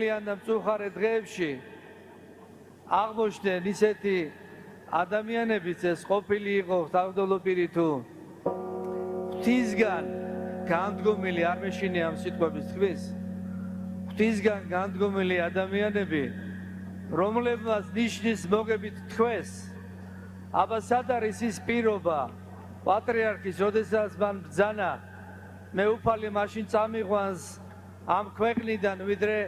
მწუხარე დღეებში აღმოჩნდნენ ისეთი ადამიანებიც ეს ყოფილი იყო თავდადიარი თუ ღვთისგან განდგომილი არ მეშინია ამ სიტყვების თქვის ღვთისგან განდგომილი ადამიანები რომლებმაც ნიშნის მოგებით თქვეს აბა სად არის ის პირობა პატრიარქის როდესაც მან ბრძანა მე უფალი მაშინ წამიყვანს ამ ქვეყნიდან ვიდრე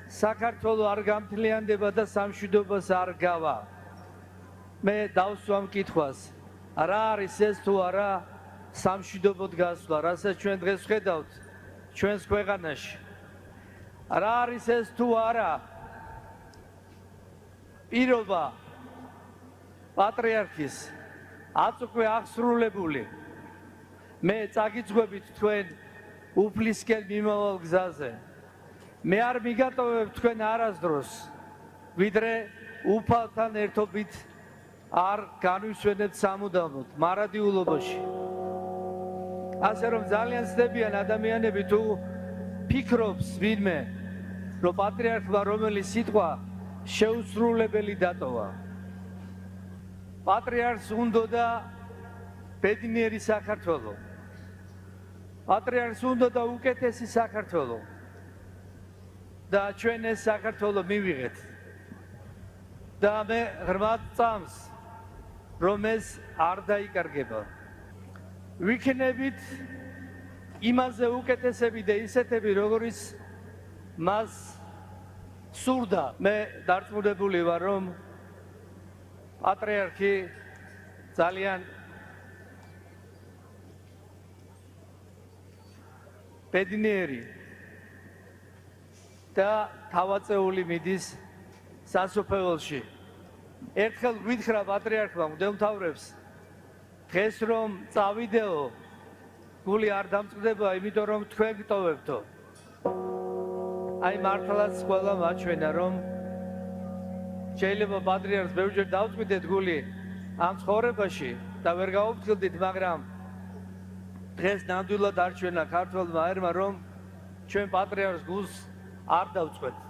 საქართველოს არ გამთლიანდება და სამშვიდობას არ გავა მე დავსვამ კითხვას რა არის ეს თუ არა სამშვიდობოდ გასვლა რასაც ჩვენ დღეს ვხედავთ ჩვენს ქვეყანაში რა არის ეს თუ არა პირობა პატრიარქის აწუხე აღსრულებული მე წაგიძღვებით თქვენ უფლისკენ მიმავალ გზაზე მე არ მიგატოვებ თქვენ არასდროს ვიდრე უფალთან ერთობით არ განვისვენებთ სამუდამოდ მარადიულობაში ასე რომ ძალიან ცდებიან ადამიანები თუ ფიქრობს ვინმე რომ პატრიარქმა რომელიც სიტყვა შეუსრულებელი დატოვა პატრიარქს უნდოდა ბედნიერი საქართველო პატრიარქს უნდოდა უკეთესი საქართველო და ჩვენ ეს საქართველო მივიღეთ და მე ღრმად წამს რომ ეს არ დაიკარგება ვიქნებით იმაზე უკეთესები და ისეთები როგორიც მას სურდა მე დარწმუნებული ვარ რომ პატრიარქი ძალიან ბედნიერი და თავაწეული მიდის სასופველში ერთხელ გვითხრა პატრიარქმა მდელმთავრებს დღეს რომ წავიდეო გული არ დამწყდება იმიტომ რომ თქვენ გტოვებთო აი მართლაც ყველა მაჩვენა რომ შეიძლება პატრიარქს ბევრჯერ დავწვიდეთ გული ამ ცხოვრებაში და ვერ გავუფრთხილდით მაგრამ დღეს ნამდვილად არჩვენა ქართველმა ერმა რომ ჩვენ პატრიარქს გულს არ დავწვეთ